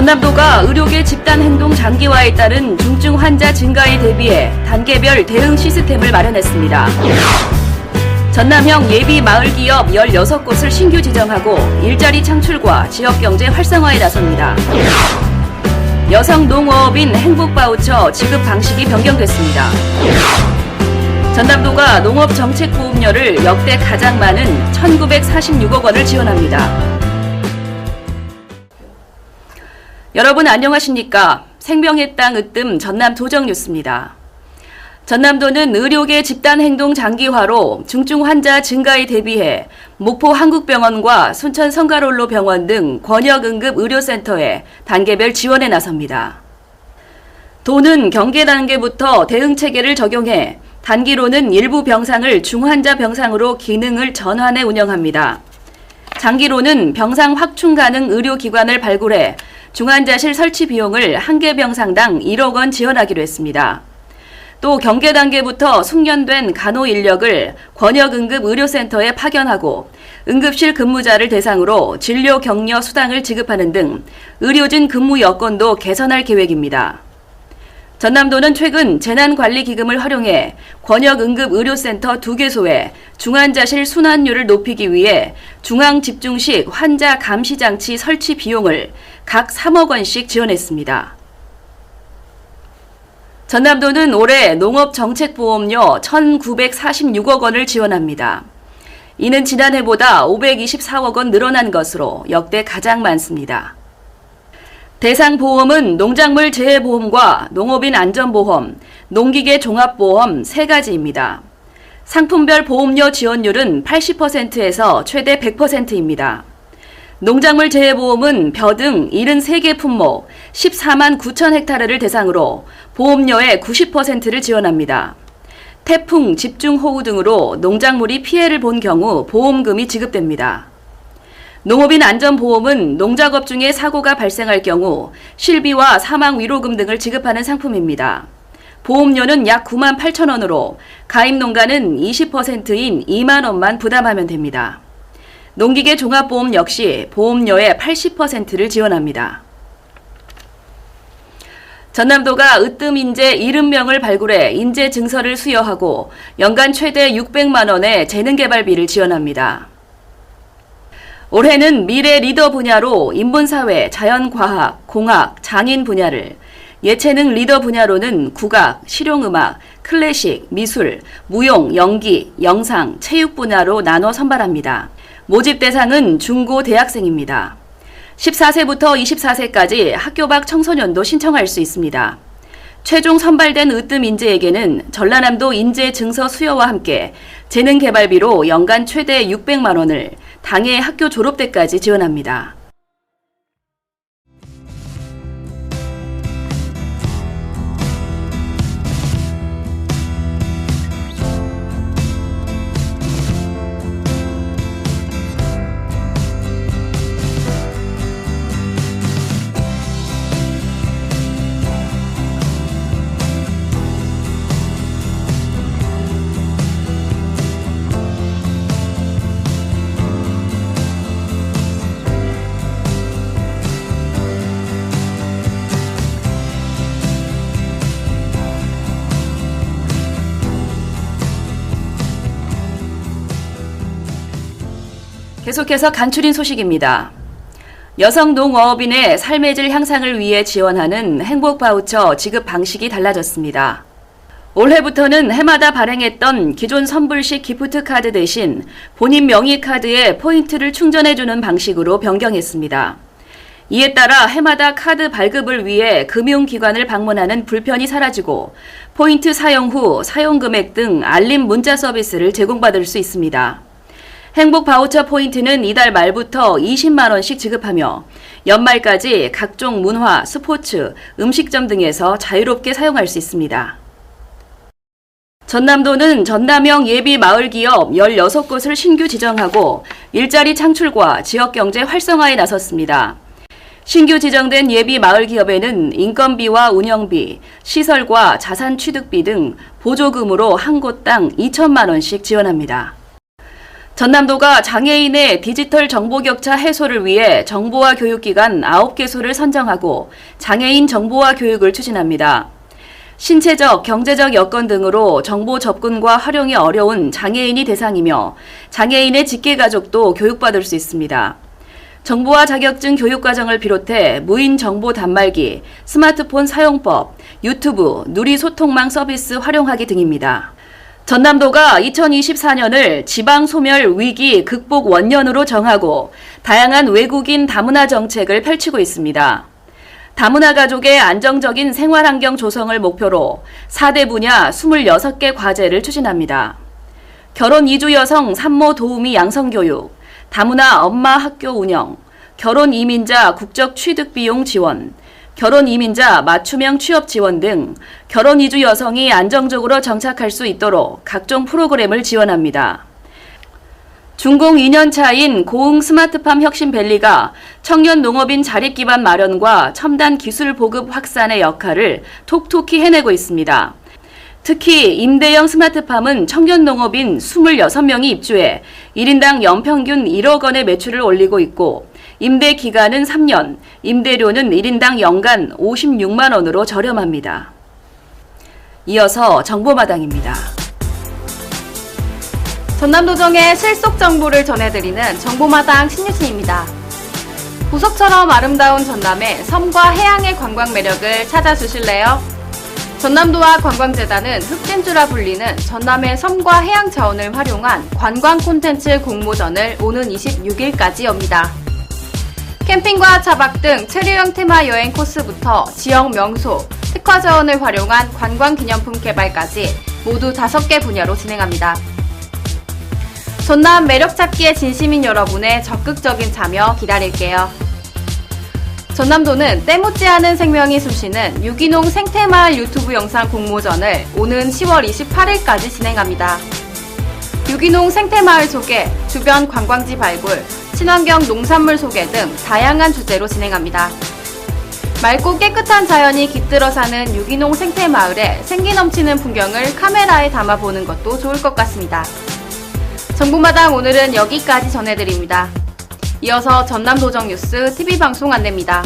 전남도가 의료계 집단 행동 장기화에 따른 중증 환자 증가에 대비해 단계별 대응 시스템을 마련했습니다. 전남형 예비 마을 기업 16곳을 신규 지정하고 일자리 창출과 지역경제 활성화에 나섭니다. 여성 농어업인 행복바우처 지급 방식이 변경됐습니다. 전남도가 농업정책보험료를 역대 가장 많은 1,946억 원을 지원합니다. 여러분 안녕하십니까? 생명의 땅 으뜸 전남 도정뉴스입니다. 전남도는 의료계 집단행동 장기화로 중증 환자 증가에 대비해 목포 한국병원과 순천 성가롤로 병원 등 권역응급 의료센터에 단계별 지원에 나섭니다. 도는 경계 단계부터 대응 체계를 적용해 단기로는 일부 병상을 중환자 병상으로 기능을 전환해 운영합니다. 장기로는 병상 확충 가능 의료기관을 발굴해 중환자실 설치 비용을 한 개 병상당 1억 원 지원하기로 했습니다. 또 경계 단계부터 숙련된 간호 인력을 권역응급 의료센터에 파견하고 응급실 근무자를 대상으로 진료 격려 수당을 지급하는 등 의료진 근무 여건도 개선할 계획입니다. 전남도는 최근 재난관리기금을 활용해 권역응급의료센터 2개소에 중환자실 순환율을 높이기 위해 중앙집중식 환자 감시장치 설치 비용을 각 3억 원씩 지원했습니다. 전남도는 올해 농업정책보험료 1,946억 원을 지원합니다. 이는 지난해보다 524억 원 늘어난 것으로 역대 가장 많습니다. 대상 보험은 농작물 재해보험과 농업인 안전보험, 농기계 종합보험 3가지입니다. 상품별 보험료 지원율은 80%에서 최대 100%입니다. 농작물 재해보험은 벼 등 73개 품목 14만 9천 헥타르를 대상으로 보험료의 90%를 지원합니다. 태풍, 집중호우 등으로 농작물이 피해를 본 경우 보험금이 지급됩니다. 농업인 안전보험은 농작업 중에 사고가 발생할 경우 실비와 사망 위로금 등을 지급하는 상품입니다. 보험료는 약 9만 8천 원으로 가입 농가는 20%인 2만 원만 부담하면 됩니다. 농기계 종합보험 역시 보험료의 80%를 지원합니다. 전남도가 으뜸 인재 70명을 발굴해 인재 증서를 수여하고 연간 최대 600만 원의 재능개발비를 지원합니다. 올해는 미래 리더 분야로 인문사회, 자연과학, 공학, 장인 분야를, 예체능 리더 분야로는 국악, 실용음악, 클래식, 미술, 무용, 연기, 영상, 체육 분야로 나눠 선발합니다. 모집 대상은 중고 대학생입니다. 14세부터 24세까지 학교 밖 청소년도 신청할 수 있습니다. 최종 선발된 으뜸 인재에게는 전라남도 인재 증서 수여와 함께 재능 개발비로 연간 최대 600만 원을 당해 학교 졸업 때까지 지원합니다. 계속해서 간추린 소식입니다. 여성 농어업인의 삶의 질 향상을 위해 지원하는 행복바우처 지급 방식이 달라졌습니다. 올해부터는 해마다 발행했던 기존 선불식 기프트카드 대신 본인 명의카드에 포인트를 충전해주는 방식으로 변경했습니다. 이에 따라 해마다 카드 발급을 위해 금융기관을 방문하는 불편이 사라지고 포인트 사용 후 사용금액 등 알림 문자 서비스를 제공받을 수 있습니다. 행복바우처 포인트는 이달 말부터 20만 원씩 지급하며 연말까지 각종 문화, 스포츠, 음식점 등에서 자유롭게 사용할 수 있습니다. 전남도는 전남형 예비 마을 기업 16곳을 신규 지정하고 일자리 창출과 지역경제 활성화에 나섰습니다. 신규 지정된 예비 마을 기업에는 인건비와 운영비, 시설과 자산 취득비 등 보조금으로 한 곳당 2천만 원씩 지원합니다. 전남도가 장애인의 디지털 정보 격차 해소를 위해 정보화 교육기관 9개소를 선정하고 장애인 정보화 교육을 추진합니다. 신체적, 경제적 여건 등으로 정보 접근과 활용이 어려운 장애인이 대상이며 장애인의 직계가족도 교육받을 수 있습니다. 정보화 자격증 교육과정을 비롯해 무인 정보 단말기, 스마트폰 사용법, 유튜브, 누리 소통망 서비스 활용하기 등입니다. 전남도가 2024년을 지방 소멸 위기 극복 원년으로 정하고 다양한 외국인 다문화 정책을 펼치고 있습니다. 다문화 가족의 안정적인 생활 환경 조성을 목표로 4대 분야 26개 과제를 추진합니다. 결혼 이주 여성 산모 도우미 양성교육, 다문화 엄마 학교 운영, 결혼 이민자 국적 취득 비용 지원, 결혼 이민자 맞춤형 취업 지원 등 결혼 이주 여성이 안정적으로 정착할 수 있도록 각종 프로그램을 지원합니다. 준공 2년 차인 고흥 스마트팜 혁신밸리가 청년 농업인 자립기반 마련과 첨단 기술 보급 확산의 역할을 톡톡히 해내고 있습니다. 특히 임대형 스마트팜은 청년 농업인 26명이 입주해 1인당 연평균 1억 원의 매출을 올리고 있고 임대 기간은 3년, 임대료는 1인당 연간 56만 원으로 저렴합니다. 이어서 정보마당입니다. 전남도정의 실속 정보를 전해드리는 정보마당 신유진입니다. 보석처럼 아름다운 전남의 섬과 해양의 관광 매력을 찾아주실래요? 전남도와 관광재단은 흑진주라 불리는 전남의 섬과 해양 자원을 활용한 관광 콘텐츠 공모전을 오는 26일까지 엽니다. 캠핑과 차박 등 체류형 테마 여행 코스부터 지역 명소, 특화 자원을 활용한 관광 기념품 개발까지 모두 5개 분야로 진행합니다. 전남 매력 찾기에 진심인 여러분의 적극적인 참여 기다릴게요. 전남도는 때묻지 않은 생명이 숨쉬는 유기농 생태마을 유튜브 영상 공모전을 오는 10월 28일까지 진행합니다. 유기농 생태마을 소개, 주변 관광지 발굴, 친환경 농산물 소개 등 다양한 주제로 진행합니다. 맑고 깨끗한 자연이 깃들어 사는 유기농 생태마을의 생기 넘치는 풍경을 카메라에 담아보는 것도 좋을 것 같습니다. 정보마당 오늘은 여기까지 전해드립니다. 이어서 전남도정 뉴스 TV방송 안내입니다.